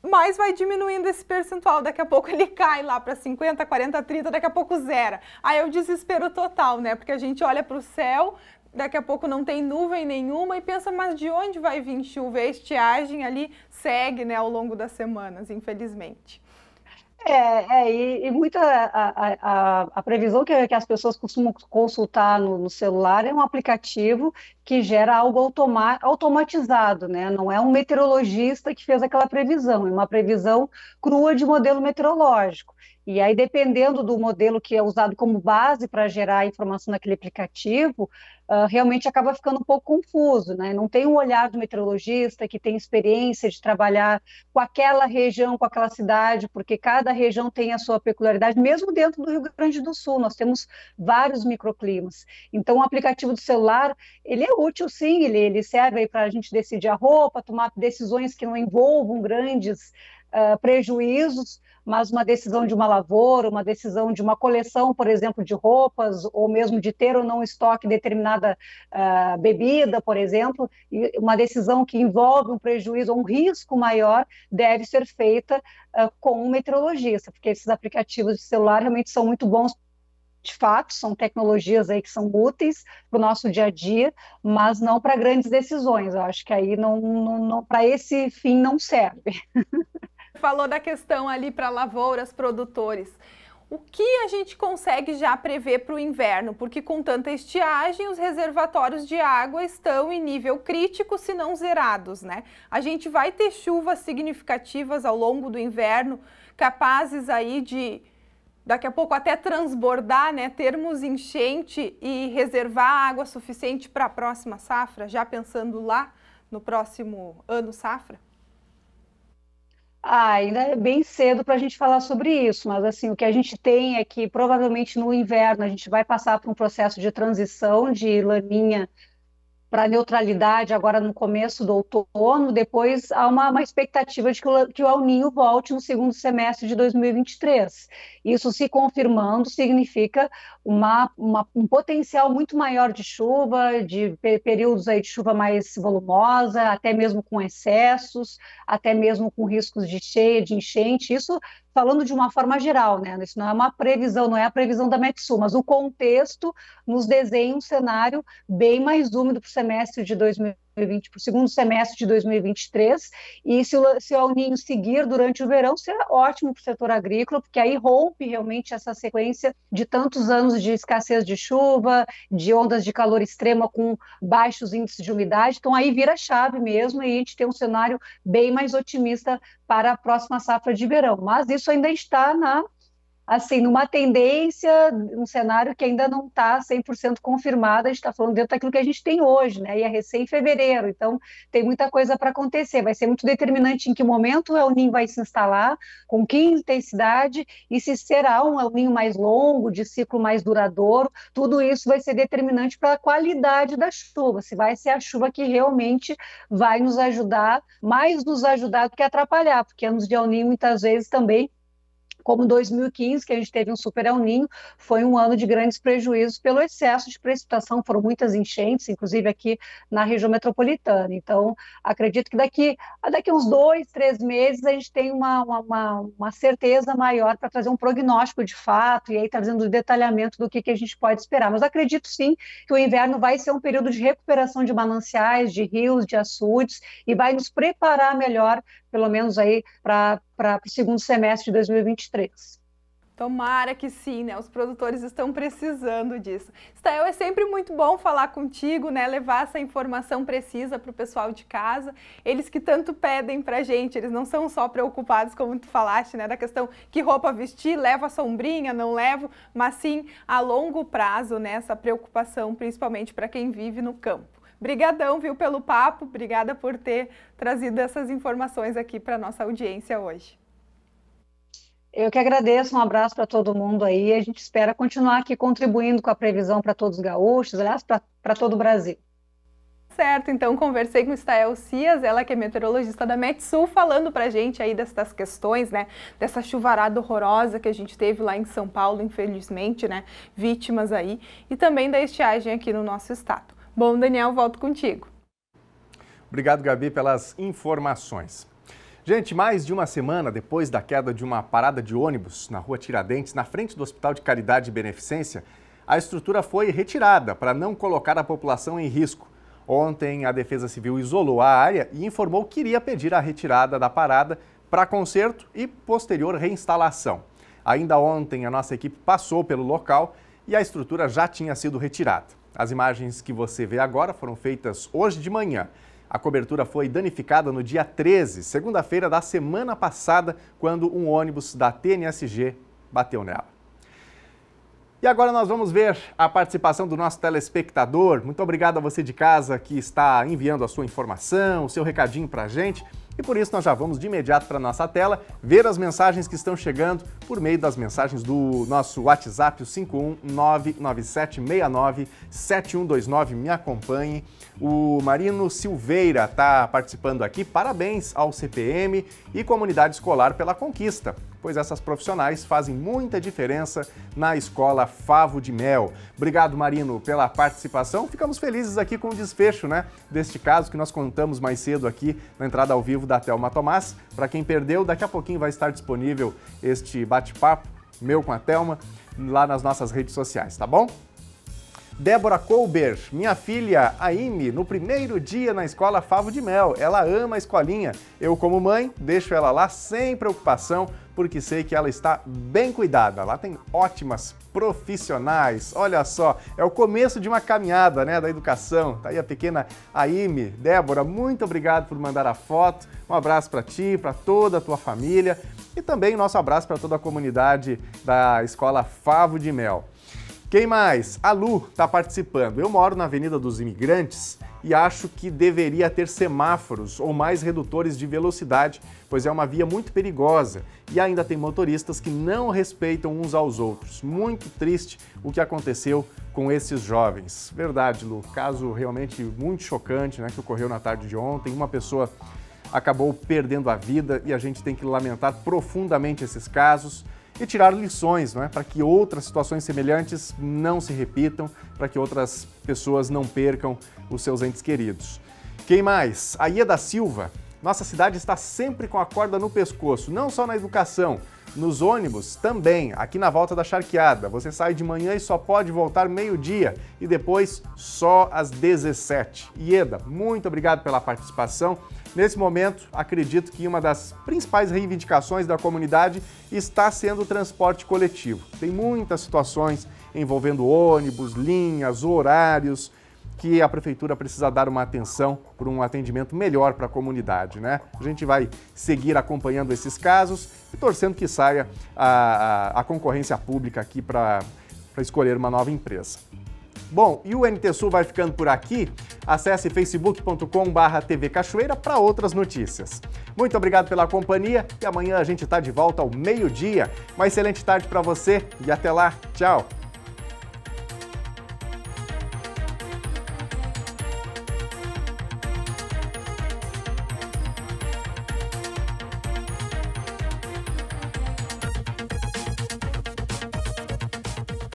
[SPEAKER 2] mais vai diminuindo esse percentual. Daqui a pouco ele cai lá para 50, 40, 30, daqui a pouco zera. Aí é o desespero total, né? Porque a gente olha para o céu, daqui a pouco não tem nuvem nenhuma e pensa, mas de onde vai vir chuva? A estiagem ali segue, né, ao longo das semanas, infelizmente.
[SPEAKER 7] E muita a previsão que as pessoas costumam consultar no celular é um aplicativo que gera algo automatizado, né? Não é um meteorologista que fez aquela previsão, é uma previsão crua de modelo meteorológico. E aí, dependendo do modelo que é usado como base para gerar a informação naquele aplicativo, realmente acaba ficando um pouco confuso, né? Não tem um olhar do meteorologista que tem experiência de trabalhar com aquela região, com aquela cidade, porque cada região tem a sua peculiaridade, mesmo dentro do Rio Grande do Sul, nós temos vários microclimas. Então, o aplicativo do celular, ele é útil sim, ele serve para a gente decidir a roupa, tomar decisões que não envolvam grandes prejuízos, mas uma decisão de uma lavoura, uma decisão de uma coleção, por exemplo, de roupas, ou mesmo de ter ou não estoque determinada bebida, por exemplo, e uma decisão que envolve um prejuízo ou um risco maior, deve ser feita com um meteorologista, porque esses aplicativos de celular realmente são muito bons. De fato, são tecnologias aí que são úteis para o nosso dia a dia, mas não para grandes decisões. Eu acho que aí não para esse fim não serve.
[SPEAKER 2] Falou da questão ali para lavouras, produtores. O que a gente consegue já prever para o inverno? Porque com tanta estiagem, os reservatórios de água estão em nível crítico, se não zerados, né? A gente vai ter chuvas significativas ao longo do inverno, capazes aí de, daqui a pouco, até transbordar, né? Termos enchente e reservar água suficiente para a próxima safra, já pensando lá no próximo ano safra?
[SPEAKER 7] Ainda é bem cedo para a gente falar sobre isso, mas assim, o que a gente tem é que provavelmente no inverno a gente vai passar por um processo de transição de laninha para neutralidade agora no começo do outono, depois há uma expectativa de que o El Niño volte no segundo semestre de 2023. Isso se confirmando significa um potencial muito maior de chuva, de períodos aí de chuva mais volumosa, até mesmo com excessos, até mesmo com riscos de cheia, de enchente, isso falando de uma forma geral, né? Isso não é uma previsão, não é a previsão da Metsul, mas o contexto nos desenha um cenário bem mais úmido para o semestre de 2020, para o segundo semestre de 2023, e se o El Niño seguir durante o verão, será ótimo para o setor agrícola, porque aí rompe realmente essa sequência de tantos anos de escassez de chuva, de ondas de calor extrema com baixos índices de umidade, então aí vira chave mesmo, e a gente tem um cenário bem mais otimista para a próxima safra de verão, mas isso ainda está numa tendência, um cenário que ainda não está 100% confirmado, a gente está falando dentro daquilo que a gente tem hoje, né? E é recém fevereiro, então tem muita coisa para acontecer, vai ser muito determinante em que momento o El Niño vai se instalar, com que intensidade, e se será um El Niño mais longo, de ciclo mais duradouro, tudo isso vai ser determinante para a qualidade da chuva, se vai ser a chuva que realmente vai nos ajudar, mais nos ajudar do que atrapalhar, porque anos de El Niño muitas vezes também como 2015, que a gente teve um super El Niño, foi um ano de grandes prejuízos pelo excesso de precipitação, foram muitas enchentes, inclusive aqui na região metropolitana. Então, acredito que daqui uns 2, 3 meses a gente tem uma certeza maior para trazer um prognóstico de fato e aí trazendo o detalhamento do que a gente pode esperar. Mas acredito sim que o inverno vai ser um período de recuperação de mananciais, de rios, de açudes e vai nos preparar melhor, pelo menos aí para o segundo semestre de 2023.
[SPEAKER 2] Tomara que sim, né? Os produtores estão precisando disso. Stael, é sempre muito bom falar contigo, né? Levar essa informação precisa para o pessoal de casa. Eles que tanto pedem para a gente, eles não são só preocupados, como tu falaste, né? Da questão que roupa vestir, levo a sombrinha, não levo, mas sim a longo prazo, né? Essa preocupação, principalmente para quem vive no campo. Brigadão, viu, pelo papo. Obrigada por ter trazido essas informações aqui para a nossa audiência hoje.
[SPEAKER 7] Eu que agradeço, um abraço para todo mundo aí. A gente espera continuar aqui contribuindo com a previsão para todos os gaúchos, aliás, para todo o Brasil.
[SPEAKER 2] Certo, então conversei com Stael Cias, ela que é meteorologista da Metsul, falando para a gente aí dessas questões, né, dessa chuvarada horrorosa que a gente teve lá em São Paulo, infelizmente, né, vítimas aí, e também da estiagem aqui no nosso estado. Bom, Daniel, volto contigo.
[SPEAKER 1] Obrigado, Gabi, pelas informações. Gente, mais de uma semana depois da queda de uma parada de ônibus na rua Tiradentes, na frente do Hospital de Caridade e Beneficência, a estrutura foi retirada para não colocar a população em risco. Ontem, a Defesa Civil isolou a área e informou que iria pedir a retirada da parada para conserto e posterior reinstalação. Ainda ontem, a nossa equipe passou pelo local e a estrutura já tinha sido retirada. As imagens que você vê agora foram feitas hoje de manhã. A cobertura foi danificada no dia 13, segunda-feira da semana passada, quando um ônibus da TNSG bateu nela. E agora nós vamos ver a participação do nosso telespectador. Muito obrigado a você de casa que está enviando a sua informação, o seu recadinho para a gente. E por isso nós já vamos de imediato para a nossa tela ver as mensagens que estão chegando por meio das mensagens do nosso WhatsApp, o 51997697129. Me acompanhe. O Marino Silveira está participando aqui. Parabéns ao CPM e comunidade escolar pela conquista, pois essas profissionais fazem muita diferença na Escola Favo de Mel. Obrigado, Marino, pela participação. Ficamos felizes aqui com o desfecho, né, deste caso que nós contamos mais cedo aqui na entrada ao vivo da Thelma Tomás. Para quem perdeu, daqui a pouquinho vai estar disponível este bate-papo meu com a Thelma lá nas nossas redes sociais, tá bom? Débora Colber, minha filha Aime, no primeiro dia na Escola Favo de Mel. Ela ama a escolinha. Eu, como mãe, deixo ela lá sem preocupação, porque sei que ela está bem cuidada. Lá tem ótimas profissionais. Olha só, é o começo de uma caminhada, né, da educação. Tá aí a pequena Aime. Débora, muito obrigado por mandar a foto. Um abraço para ti, para toda a tua família e também nosso abraço para toda a comunidade da Escola Favo de Mel. Quem mais? A Lu está participando. Eu moro na Avenida dos Imigrantes e acho que deveria ter semáforos ou mais redutores de velocidade, pois é uma via muito perigosa e ainda tem motoristas que não respeitam uns aos outros. Muito triste o que aconteceu com esses jovens. Verdade, Lu. Caso realmente muito chocante, né, que ocorreu na tarde de ontem. Uma pessoa acabou perdendo a vida e a gente tem que lamentar profundamente esses casos e tirar lições, não é? Para que outras situações semelhantes não se repitam, para que outras pessoas não percam os seus entes queridos. Quem mais? A Ieda Silva. Nossa cidade está sempre com a corda no pescoço, não só na educação, nos ônibus também, aqui na volta da Charqueada. Você sai de manhã e só pode voltar meio-dia e depois só às 17. Ieda, muito obrigado pela participação. Nesse momento, acredito que uma das principais reivindicações da comunidade está sendo o transporte coletivo. Tem muitas situações envolvendo ônibus, linhas, horários, que a Prefeitura precisa dar uma atenção por um atendimento melhor para a comunidade, né? A gente vai seguir acompanhando esses casos e torcendo que saia a concorrência pública aqui para escolher uma nova empresa. Bom, e o NT Sul vai ficando por aqui. Acesse facebook.com/TV Cachoeira para outras notícias. Muito obrigado pela companhia e amanhã a gente está de volta ao meio-dia. Uma excelente tarde para você e até lá. Tchau!